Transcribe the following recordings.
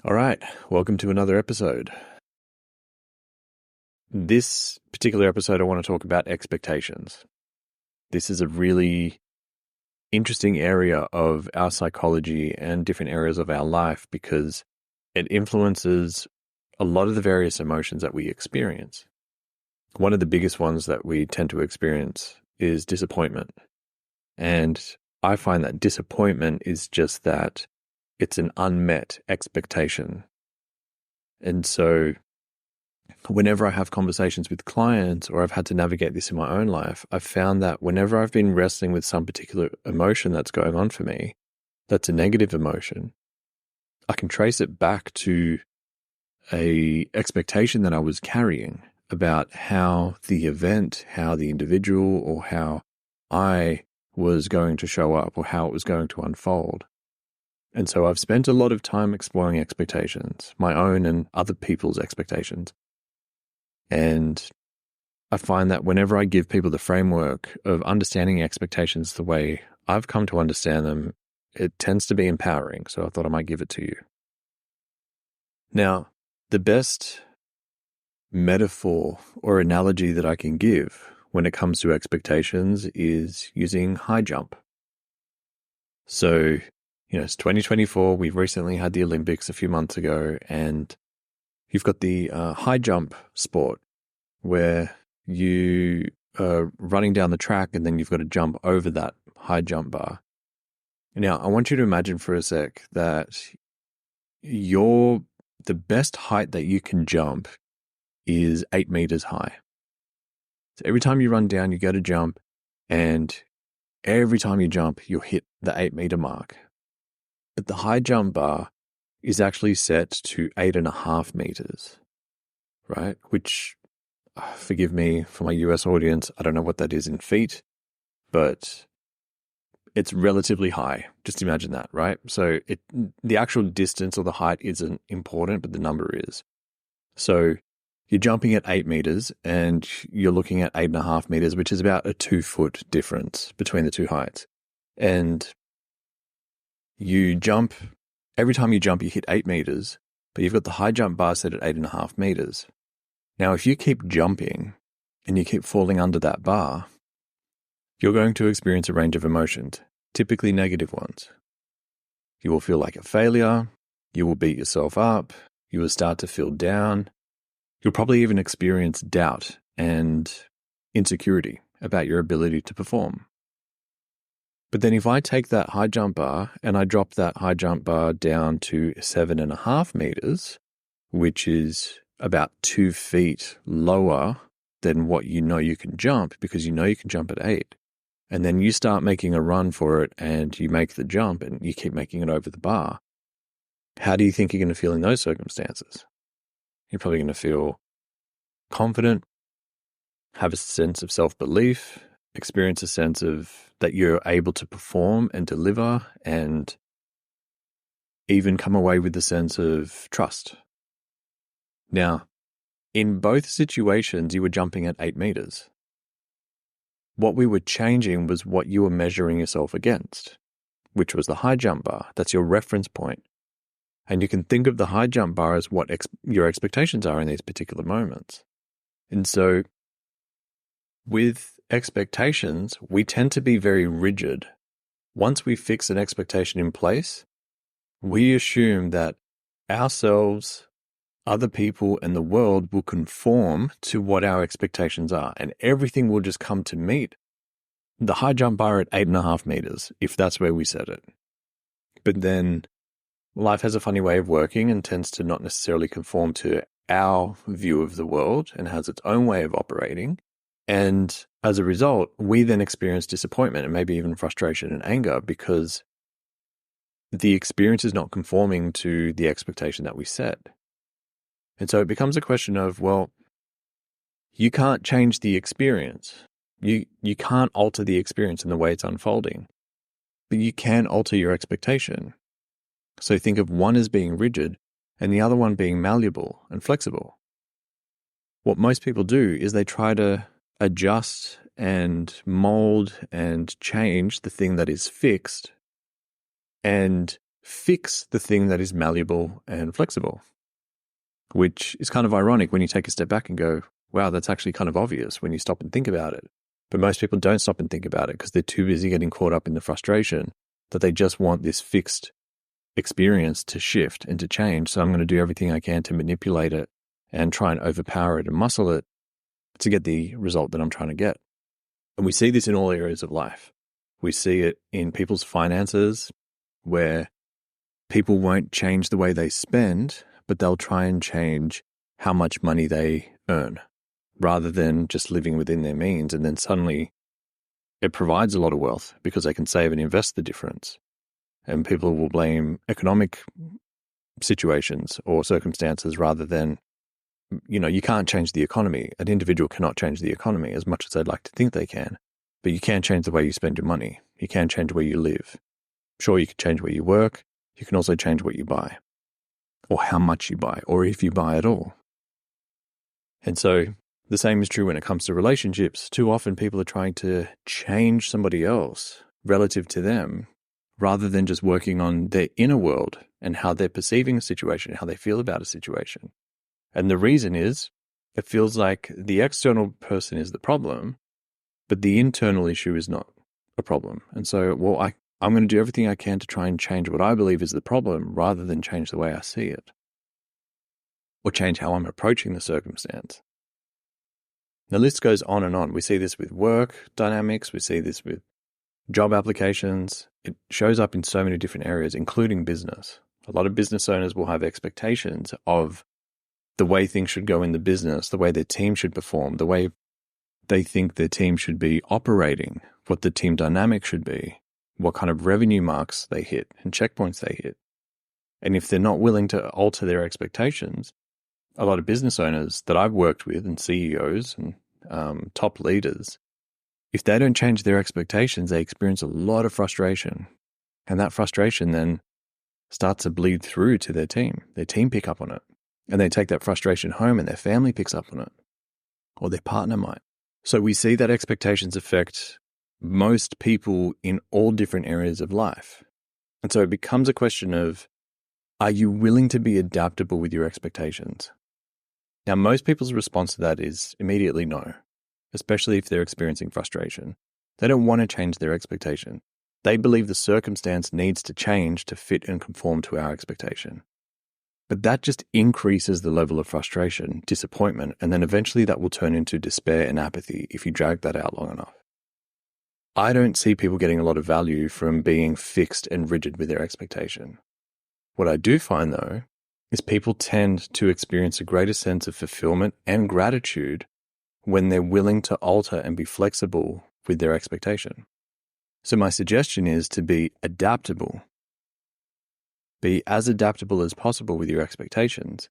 All right, welcome to another episode. This particular episode, I want to talk about expectations. This is a really interesting area of our psychology and different areas of our life because it influences a lot of the various emotions that we experience. One of the biggest ones that we tend to experience is disappointment. And I find that disappointment is just that it's an unmet expectation. And so whenever I have conversations with clients or I've had to navigate this in my own life, I've found that whenever I've been wrestling with some particular emotion that's going on for me, that's a negative emotion, I can trace it back to a expectation that I was carrying about how the event, how the individual, or how I was going to show up or how it was going to unfold. And so I've spent a lot of time exploring expectations, my own and other people's expectations. And I find that whenever I give people the framework of understanding expectations the way I've come to understand them, it tends to be empowering. So I thought I might give it to you. Now, the best metaphor or analogy that I can give when it comes to expectations is using high jump. So, it's 2024. We've recently had the Olympics a few months ago, and you've got the high jump sport where you are running down the track and then you've got to jump over that high jump bar. Now, I want you to imagine for a sec that the best height that you can jump is 8 meters high. So every time you run down, you go to jump, and every time you jump, you'll hit the 8-meter mark. But the high jump bar is actually set to 8.5 meters, right? Which, forgive me for my US audience, I don't know what that is in feet, but it's relatively high. Just imagine that, right? So the actual distance or the height isn't important, but the number is. So you're jumping at 8 meters and you're looking at 8.5 meters, which is about a 2-foot difference between the two heights. And you jump, every time you jump, you hit 8 meters, but you've got the high jump bar set at 8.5 meters. Now, if you keep jumping and you keep falling under that bar, you're going to experience a range of emotions, typically negative ones. You will feel like a failure. You will beat yourself up. You will start to feel down. You'll probably even experience doubt and insecurity about your ability to perform. But then if I take that high jump bar and I drop that high jump bar down to 7.5 meters, which is about 2 feet lower than what you know you can jump because you know you can jump at 8. And then you start making a run for it and you make the jump and you keep making it over the bar. How do you think you're going to feel in those circumstances? You're probably going to feel confident, have a sense of self-belief, experience a sense of that you're able to perform and deliver, and even come away with a sense of trust. Now, in both situations, you were jumping at 8 meters. What we were changing was what you were measuring yourself against, which was the high jump bar. That's your reference point. And you can think of the high jump bar as what your expectations are in these particular moments. And so with expectations, we tend to be very rigid. Once we fix an expectation in place, we assume that ourselves, other people, and the world will conform to what our expectations are, and everything will just come to meet the high jump bar at 8.5 meters, if that's where we set it. But then life has a funny way of working and tends to not necessarily conform to our view of the world and has its own way of operating. And as a result, we then experience disappointment and maybe even frustration and anger because the experience is not conforming to the expectation that we set. And so it becomes a question of, well, you can't change the experience. You can't alter the experience in the way it's unfolding, but you can alter your expectation. So think of one as being rigid and the other one being malleable and flexible. What most people do is they try to adjust and mold and change the thing that is fixed. And fix the thing that is malleable and flexible, which is kind of ironic when you take a step back and go, wow, that's actually kind of obvious when you stop and think about it. But most people don't stop and think about it because they're too busy getting caught up in the frustration that they just want this fixed experience to shift and to change. So I'm going to do everything I can to manipulate it and try and overpower it and muscle it to get the result that I'm trying to get. And we see this in all areas of life. We see it in people's finances, where people won't change the way they spend, but they'll try and change how much money they earn rather than just living within their means. And then suddenly it provides a lot of wealth because they can save and invest the difference. And people will blame economic situations or circumstances rather than, you can't change the economy. An individual cannot change the economy as much as they'd like to think they can, but you can change the way you spend your money. You can change where you live. Sure, you can change where you work. You can also change what you buy or how much you buy or if you buy at all. And so the same is true when it comes to relationships. Too often people are trying to change somebody else relative to them rather than just working on their inner world and how they're perceiving a situation, how they feel about a situation. And the reason is it feels like the external person is the problem, but the internal issue is not a problem. And so, I'm going to do everything I can to try and change what I believe is the problem rather than change the way I see it or change how I'm approaching the circumstance. The list goes on and on. We see this with work dynamics. We see this with job applications. It shows up in so many different areas, including business. A lot of business owners will have expectations of the way things should go in the business, the way their team should perform, the way they think their team should be operating, what the team dynamic should be, what kind of revenue marks they hit and checkpoints they hit. And if they're not willing to alter their expectations, a lot of business owners that I've worked with and CEOs and top leaders, if they don't change their expectations, they experience a lot of frustration. And that frustration then starts to bleed through to their team. Their team pick up on it. And they take that frustration home and their family picks up on it. Or their partner might. So we see that expectations affect most people in all different areas of life. And so it becomes a question of, are you willing to be adaptable with your expectations? Now, most people's response to that is immediately no, especially if they're experiencing frustration. They don't want to change their expectation. They believe the circumstance needs to change to fit and conform to our expectation. But that just increases the level of frustration, disappointment, and then eventually that will turn into despair and apathy if you drag that out long enough. I don't see people getting a lot of value from being fixed and rigid with their expectation. What I do find, though, is people tend to experience a greater sense of fulfillment and gratitude when they're willing to alter and be flexible with their expectation. So my suggestion is to be adaptable. Be as adaptable as possible with your expectations,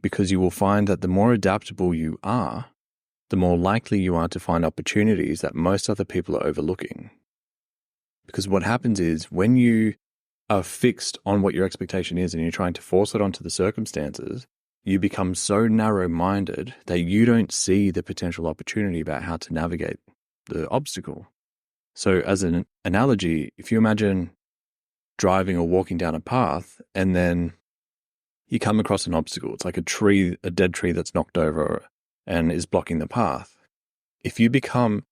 because you will find that the more adaptable you are, the more likely you are to find opportunities that most other people are overlooking. Because what happens is when you are fixed on what your expectation is and you're trying to force it onto the circumstances, you become so narrow-minded that you don't see the potential opportunity about how to navigate the obstacle. So as an analogy, if you imagine driving or walking down a path and then you come across an obstacle, it's like a dead tree that's knocked over and is blocking the path. If you become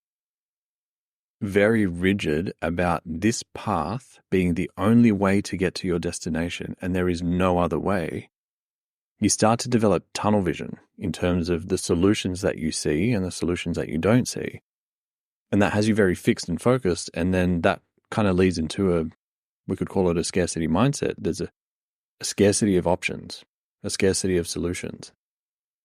very rigid about this path being the only way to get to your destination and there is no other way, you start to develop tunnel vision in terms of the solutions that you see and the solutions that you don't see. And that has you very fixed and focused. And then that kind of leads into we could call it a scarcity mindset. There's a scarcity of options, a scarcity of solutions.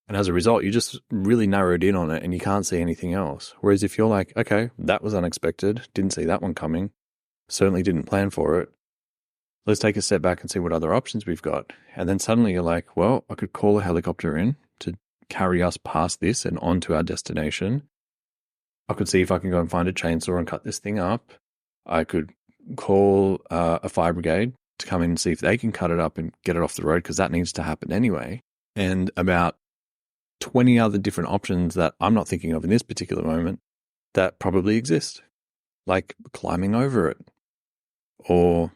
And as a result, you just really narrowed in on it and you can't see anything else. Whereas if you're like, okay, that was unexpected, didn't see that one coming, certainly didn't plan for it. Let's take a step back and see what other options we've got. And then suddenly you're like, well, I could call a helicopter in to carry us past this and on to our destination. I could see if I can go and find a chainsaw and cut this thing up. I could call a fire brigade to come in and see if they can cut it up and get it off the road because that needs to happen anyway. And about 20 other different options that I'm not thinking of in this particular moment that probably exist, like climbing over it or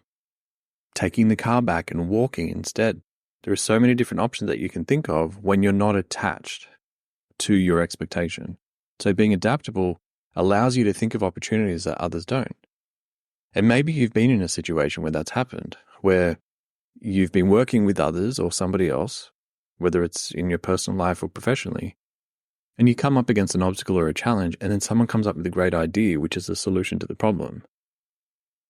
taking the car back and walking instead. There are so many different options that you can think of when you're not attached to your expectation. So being adaptable allows you to think of opportunities that others don't. And maybe you've been in a situation where that's happened, where you've been working with others or somebody else, whether it's in your personal life or professionally, and you come up against an obstacle or a challenge, and then someone comes up with a great idea, which is the solution to the problem.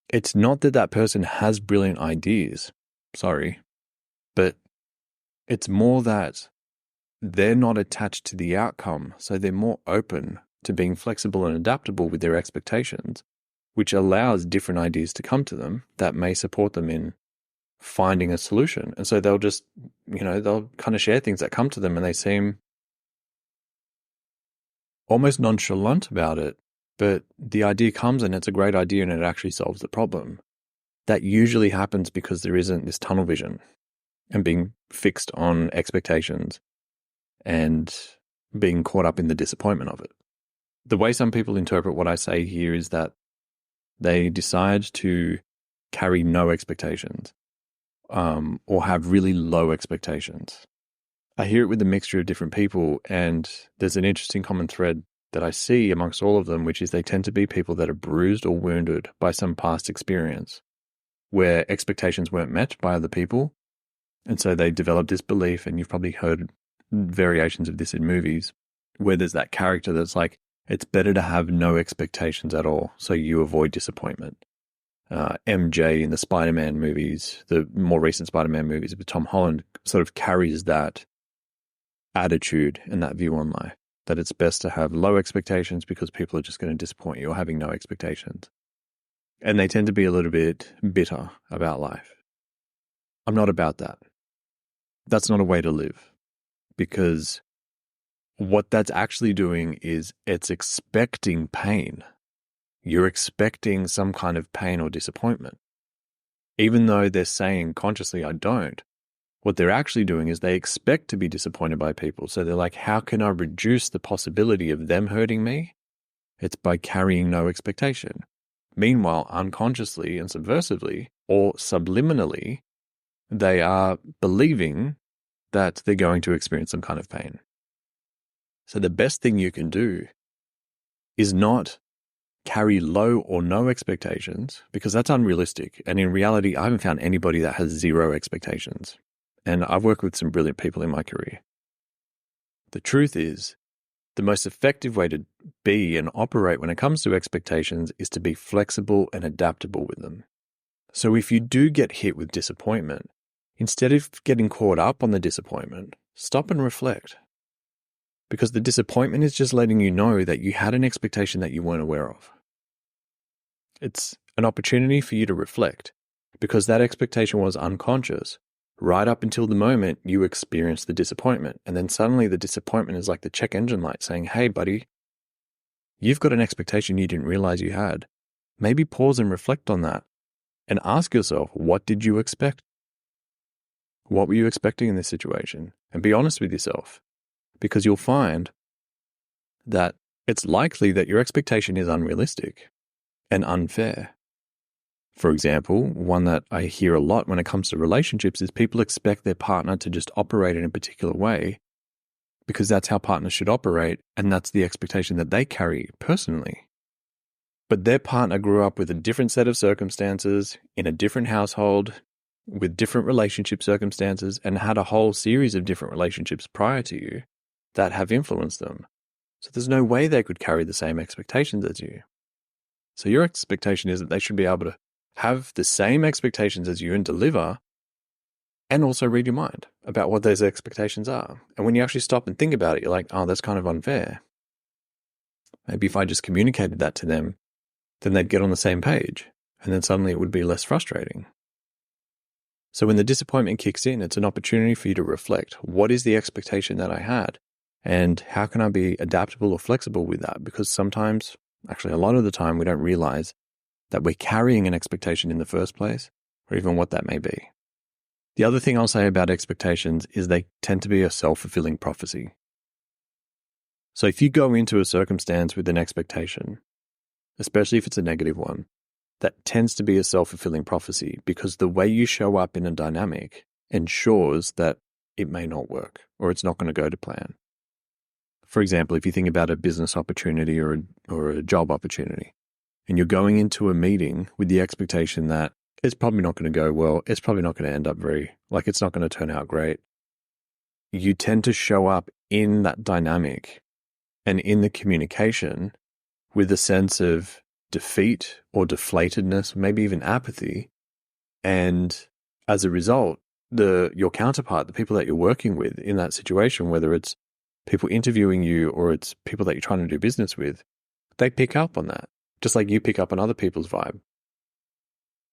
It's not that that person has brilliant ideas, but it's more that they're not attached to the outcome, so they're more open to being flexible and adaptable with their expectations, which allows different ideas to come to them that may support them in finding a solution. And so they'll just, they'll kind of share things that come to them and they seem almost nonchalant about it, but the idea comes and it's a great idea and it actually solves the problem. That usually happens because there isn't this tunnel vision and being fixed on expectations and being caught up in the disappointment of it. The way some people interpret what I say here is that they decide to carry no expectations or have really low expectations. I hear it with a mixture of different people, and there's an interesting common thread that I see amongst all of them, which is they tend to be people that are bruised or wounded by some past experience where expectations weren't met by other people. And so they develop this belief, and you've probably heard variations of this in movies, where there's that character that's like, it's better to have no expectations at all so you avoid disappointment. MJ in the Spider-Man movies, the more recent Spider-Man movies with Tom Holland, sort of carries that attitude and that view on life, that it's best to have low expectations because people are just going to disappoint you, or having no expectations. And they tend to be a little bit bitter about life. I'm not about that. That's not a way to live, because what that's actually doing is it's expecting pain. You're expecting some kind of pain or disappointment. Even though they're saying consciously, I don't, what they're actually doing is they expect to be disappointed by people. So they're like, how can I reduce the possibility of them hurting me? It's by carrying no expectation. Meanwhile, unconsciously and subversively or subliminally, they are believing that they're going to experience some kind of pain. So the best thing you can do is not carry low or no expectations, because that's unrealistic. And in reality, I haven't found anybody that has zero expectations. And I've worked with some brilliant people in my career. The truth is, the most effective way to be and operate when it comes to expectations is to be flexible and adaptable with them. So if you do get hit with disappointment, instead of getting caught up on the disappointment, stop and reflect. Because the disappointment is just letting you know that you had an expectation that you weren't aware of. It's an opportunity for you to reflect, because that expectation was unconscious right up until the moment you experienced the disappointment. And then suddenly the disappointment is like the check engine light saying, hey, buddy, you've got an expectation you didn't realize you had. Maybe pause and reflect on that and ask yourself, what did you expect? What were you expecting in this situation? And be honest with yourself. Because you'll find that it's likely that your expectation is unrealistic and unfair. For example, one that I hear a lot when it comes to relationships is people expect their partner to just operate in a particular way because that's how partners should operate, and that's the expectation that they carry personally. But their partner grew up with a different set of circumstances, in a different household, with different relationship circumstances, and had a whole series of different relationships prior to you that have influenced them. So there's no way they could carry the same expectations as you. So your expectation is that they should be able to have the same expectations as you and deliver, and also read your mind about what those expectations are. And when you actually stop and think about it, you're like, oh, that's kind of unfair. Maybe if I just communicated that to them, then they'd get on the same page, and then suddenly it would be less frustrating. So when the disappointment kicks in, it's an opportunity for you to reflect. What is the expectation that I had? And how can I be adaptable or flexible with that? Because sometimes, actually a lot of the time, we don't realize that we're carrying an expectation in the first place, or even what that may be. The other thing I'll say about expectations is they tend to be a self-fulfilling prophecy. So if you go into a circumstance with an expectation, especially if it's a negative one, that tends to be a self-fulfilling prophecy because the way you show up in a dynamic ensures that it may not work or it's not going to go to plan. For example, if you think about a business opportunity or a job opportunity, and you're going into a meeting with the expectation that it's probably not going to go well, it's probably not going to end up it's not going to turn out great. You tend to show up in that dynamic and in the communication with a sense of defeat or deflatedness, maybe even apathy. And as a result, your counterpart, the people that you're working with in that situation, whether it's people interviewing you or it's people that you're trying to do business with, they pick up on that, just like you pick up on other people's vibe.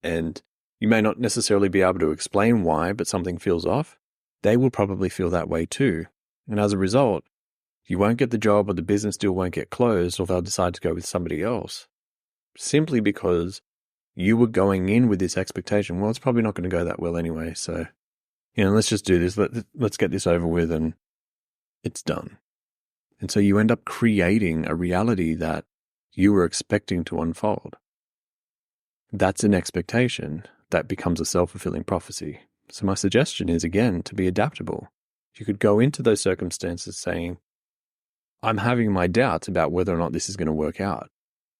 And you may not necessarily be able to explain why, but something feels off. They will probably feel that way too. And as a result, you won't get the job or the business deal won't get closed, or they'll decide to go with somebody else simply because you were going in with this expectation. Well, it's probably not going to go that well anyway. So, let's just do this. Let's get this over with and it's done. And so you end up creating a reality that you were expecting to unfold. That's an expectation that becomes a self-fulfilling prophecy. So my suggestion is, again, to be adaptable. You could go into those circumstances saying, I'm having my doubts about whether or not this is going to work out.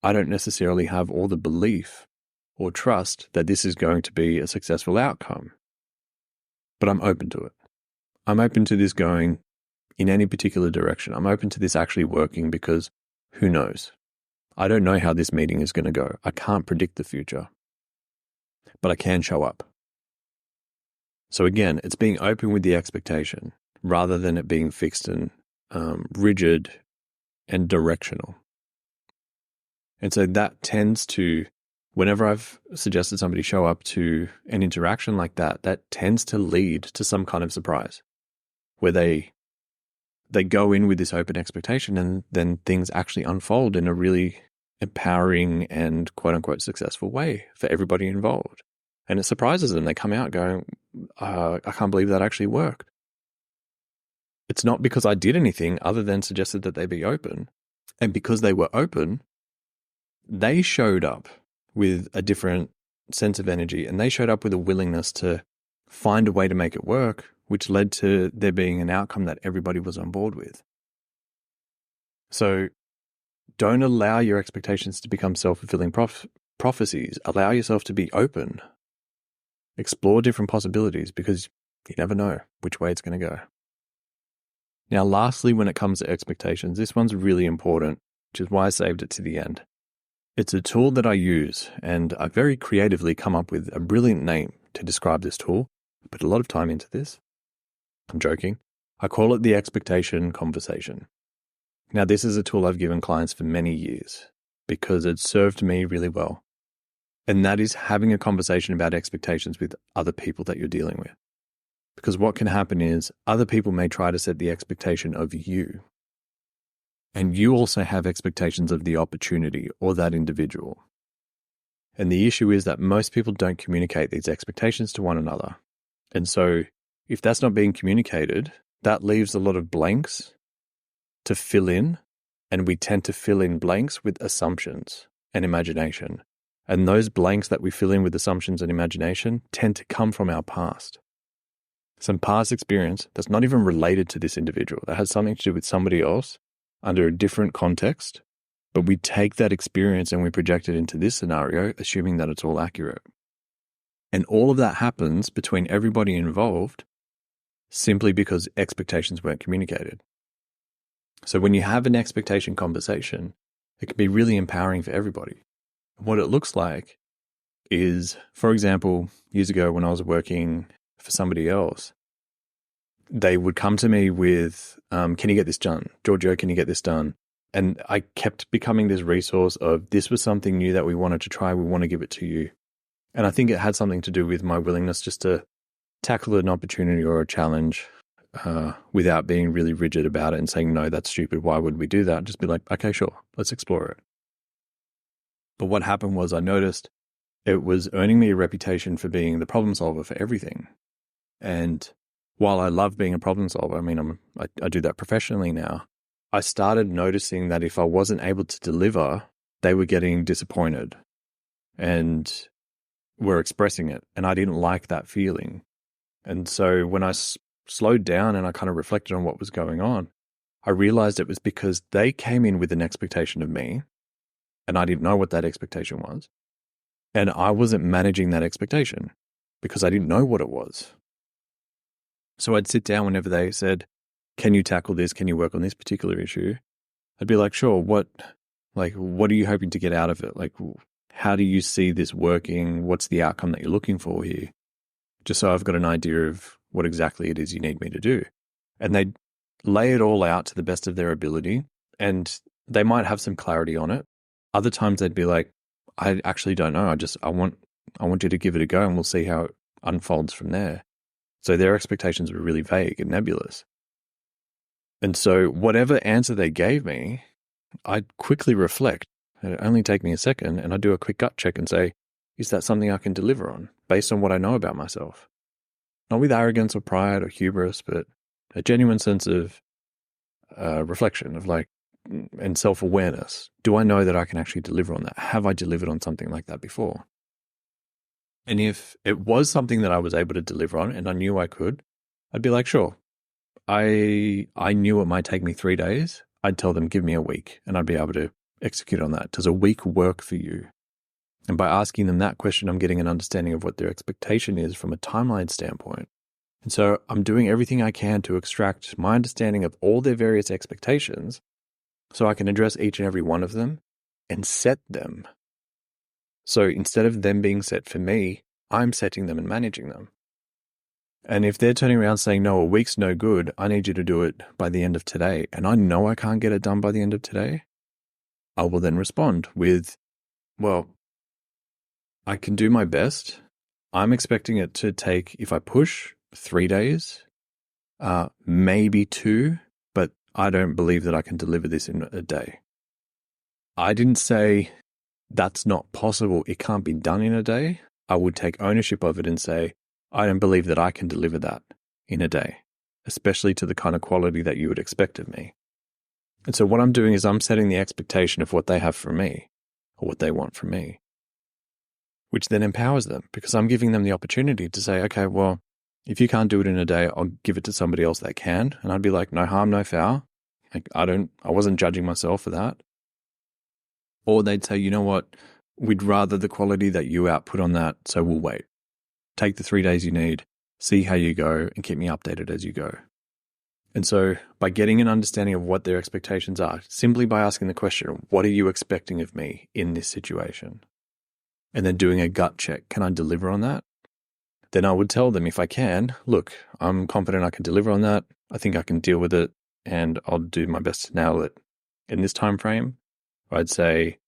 I don't necessarily have all the belief or trust that this is going to be a successful outcome, but I'm open to it. I'm open to this going in any particular direction. I'm open to this actually working because who knows? I don't know how this meeting is going to go. I can't predict the future, but I can show up. So again, it's being open with the expectation rather than it being fixed and rigid and directional. And so that tends to, whenever I've suggested somebody show up to an interaction like that, that tends to lead to some kind of surprise where they go in with this open expectation and then things actually unfold in a really empowering and quote unquote successful way for everybody involved. And it surprises them. They come out going, I can't believe that actually worked. It's not because I did anything other than suggested that they be open. And because they were open, they showed up with a different sense of energy and they showed up with a willingness to find a way to make it work, which led to there being an outcome that everybody was on board with. So don't allow your expectations to become self-fulfilling prophecies. Allow yourself to be open. Explore different possibilities because you never know which way it's going to go. Now, lastly, when it comes to expectations, this one's really important, which is why I saved it to the end. It's a tool that I use, and I very creatively come up with a brilliant name to describe this tool. I put a lot of time into this. I'm joking. I call it the expectation conversation. Now, this is a tool I've given clients for many years because it served me really well. And that is having a conversation about expectations with other people that you're dealing with. Because what can happen is other people may try to set the expectation of you. And you also have expectations of the opportunity or that individual. And the issue is that most people don't communicate these expectations to one another. And so if that's not being communicated, that leaves a lot of blanks to fill in. And we tend to fill in blanks with assumptions and imagination. And those blanks that we fill in with assumptions and imagination tend to come from our past. Some past experience that's not even related to this individual, that has something to do with somebody else under a different context, but we take that experience and we project it into this scenario, assuming that it's all accurate. And all of that happens between everybody involved simply because expectations weren't communicated. So when you have an expectation conversation, it can be really empowering for everybody. What it looks like is, for example, years ago when I was working for somebody else, they would come to me with, can you get this done? Giorgio, can you get this done? And I kept becoming this resource of, this was something new that we wanted to try. We want to give it to you. And I think it had something to do with my willingness just to tackle an opportunity or a challenge without being really rigid about it and saying, no, that's stupid. Why would we do that? Just be like, okay, sure, let's explore it. But what happened was I noticed it was earning me a reputation for being the problem solver for everything. And while I love being a problem solver, I mean, I do that professionally now, I started noticing that if I wasn't able to deliver, they were getting disappointed. and were expressing it. And I didn't like that feeling. And so when I slowed down and I kind of reflected on what was going on, I realized it was because they came in with an expectation of me, and I didn't know what that expectation was. And I wasn't managing that expectation because I didn't know what it was. So I'd sit down whenever they said, can you tackle this? Can you work on this particular issue? I'd be like, sure. What are you hoping to get out of it? Like, how do you see this working? What's the outcome that you're looking for here? Just so I've got an idea of what exactly it is you need me to do. And they'd lay it all out to the best of their ability, and they might have some clarity on it. Other times they'd be like, I actually don't know. I want you to give it a go and we'll see how it unfolds from there. So their expectations were really vague and nebulous. And so whatever answer they gave me, I'd quickly reflect. It'd only take me a second, and I'd do a quick gut check and say, is that something I can deliver on based on what I know about myself? Not with arrogance or pride or hubris, but a genuine sense of reflection of and self-awareness. Do I know that I can actually deliver on that? Have I delivered on something like that before? And if it was something that I was able to deliver on and I knew I could, I'd be like, sure. I knew it might take me 3 days. I'd tell them, give me a week, and I'd be able to execute on that. Does a week work for you? And by asking them that question, I'm getting an understanding of what their expectation is from a timeline standpoint. And so I'm doing everything I can to extract my understanding of all their various expectations so I can address each and every one of them and set them. So instead of them being set for me, I'm setting them and managing them. And if they're turning around saying, no, a week's no good, I need you to do it by the end of today, and I know I can't get it done by the end of today, I will then respond with, well, I can do my best. I'm expecting it to take, if I push, 3 days, maybe 2, but I don't believe that I can deliver this in a day. I didn't say that's not possible. It can't be done in a day. I would take ownership of it and say, I don't believe that I can deliver that in a day, especially to the kind of quality that you would expect of me. And so what I'm doing is I'm setting the expectation of what they have from me or what they want from me, which then empowers them because I'm giving them the opportunity to say, okay, well, if you can't do it in a day, I'll give it to somebody else that can. And I'd be like, no harm, no foul. I wasn't judging myself for that. Or they'd say, you know what, we'd rather the quality that you output on that, so we'll wait. Take the 3 days you need, see how you go, and keep me updated as you go. And so by getting an understanding of what their expectations are, simply by asking the question, what are you expecting of me in this situation? And then doing a gut check, can I deliver on that? Then I would tell them if I can, look, I'm confident I can deliver on that. I think I can deal with it, and I'll do my best to nail it in this time frame. I'd say,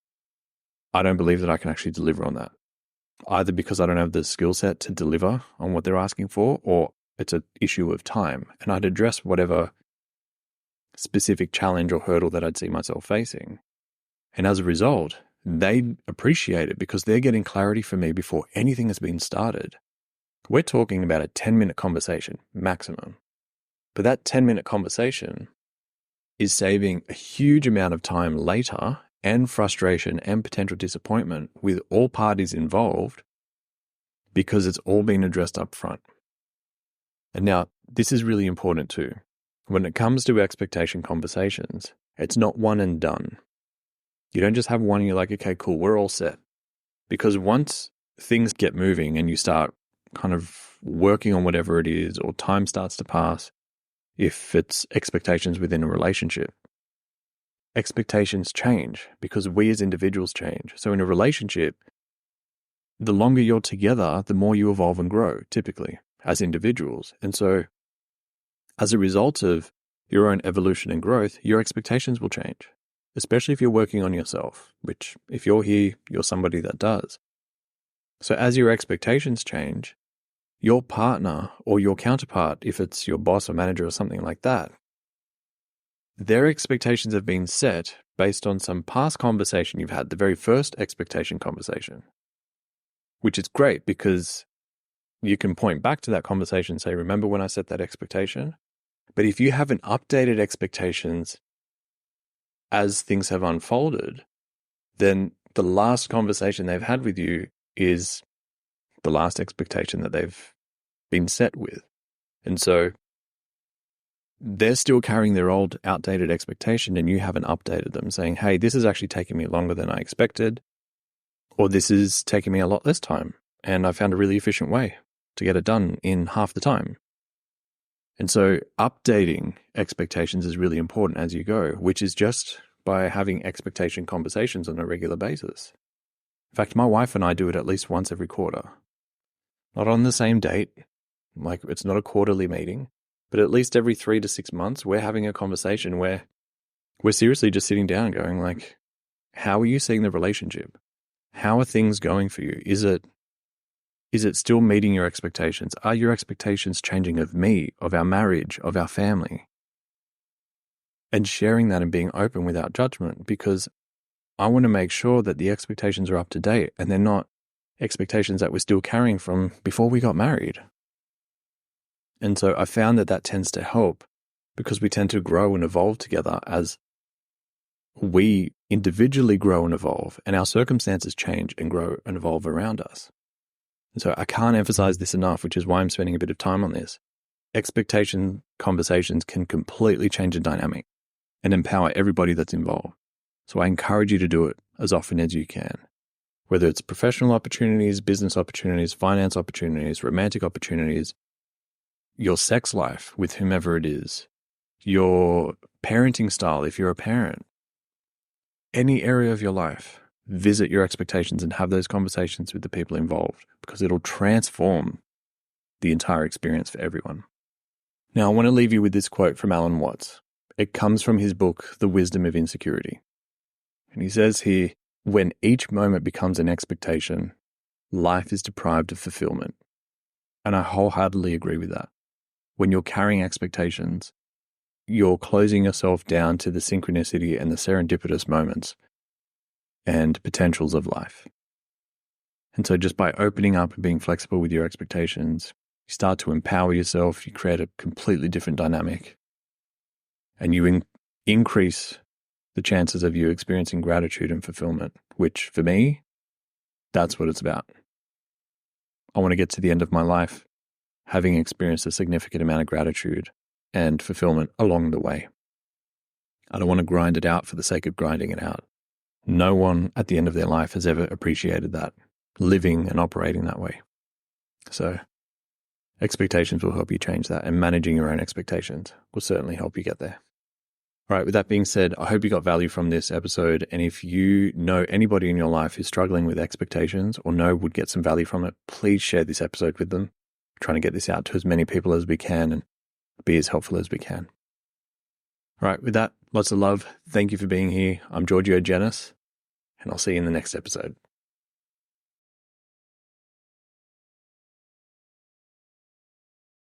I don't believe that I can actually deliver on that, either because I don't have the skill set to deliver on what they're asking for, or it's an issue of time. And I'd address whatever specific challenge or hurdle that I'd see myself facing. And as a result, they appreciate it because they're getting clarity from me before anything has been started. We're talking about a 10-minute conversation maximum. But that 10-minute conversation is saving a huge amount of time later and frustration and potential disappointment with all parties involved because it's all been addressed up front. And now, this is really important too. When it comes to expectation conversations, it's not one and done. You don't just have one and you're like, okay, cool, we're all set. Because once things get moving and you start kind of working on whatever it is, or time starts to pass, if it's expectations within a relationship, expectations change because we as individuals change. So in a relationship, the longer you're together, the more you evolve and grow, typically, as individuals. And so as a result of your own evolution and growth, your expectations will change, especially if you're working on yourself, which if you're here, you're somebody that does. So as your expectations change, your partner or your counterpart, if it's your boss or manager or something like that, their expectations have been set based on some past conversation you've had, the very first expectation conversation, which is great because you can point back to that conversation and say, remember when I set that expectation? But if you haven't updated expectations as things have unfolded, then the last conversation they've had with you is the last expectation that they've been set with. And so they're still carrying their old outdated expectation and you haven't updated them saying, hey, this is actually taking me longer than I expected, or this is taking me a lot less time. And I found a really efficient way to get it done in half the time. And so updating expectations is really important as you go, which is just by having expectation conversations on a regular basis. In fact, my wife and I do it at least once every quarter. Not on the same date, like it's not a quarterly meeting, but at least every 3 to 6 months, we're having a conversation where we're seriously just sitting down and going like, how are you seeing the relationship? How are things going for you? Is it still meeting your expectations? Are your expectations changing of me, of our marriage, of our family? And sharing that and being open without judgment, because I want to make sure that the expectations are up to date and they're not expectations that we're still carrying from before we got married. And so I found that tends to help because we tend to grow and evolve together as we individually grow and evolve, and our circumstances change and grow and evolve around us. And so I can't emphasize this enough, which is why I'm spending a bit of time on this. Expectation conversations can completely change the dynamic and empower everybody that's involved. So I encourage you to do it as often as you can, whether it's professional opportunities, business opportunities, finance opportunities, romantic opportunities, your sex life with whomever it is, your parenting style if you're a parent, any area of your life. Visit your expectations and have those conversations with the people involved, because it'll transform the entire experience for everyone. Now, I want to leave you with this quote from Alan Watts. It comes from his book, The Wisdom of Insecurity. And he says here, when each moment becomes an expectation, life is deprived of fulfillment. And I wholeheartedly agree with that. When you're carrying expectations, you're closing yourself down to the synchronicity and the serendipitous moments and potentials of life. And so just by opening up and being flexible with your expectations, you start to empower yourself, you create a completely different dynamic, and you increase the chances of you experiencing gratitude and fulfillment, which for me, that's what it's about. I want to get to the end of my life having experienced a significant amount of gratitude and fulfillment along the way. I don't want to grind it out for the sake of grinding it out. No one at the end of their life has ever appreciated that, living and operating that way. So expectations will help you change that, and managing your own expectations will certainly help you get there. All right, with that being said, I hope you got value from this episode. And if you know anybody in your life who's struggling with expectations or would get some value from it, please share this episode with them. We're trying to get this out to as many people as we can and be as helpful as we can. All right, with that, lots of love. Thank you for being here. I'm Giorgio, and I'll see you in the next episode.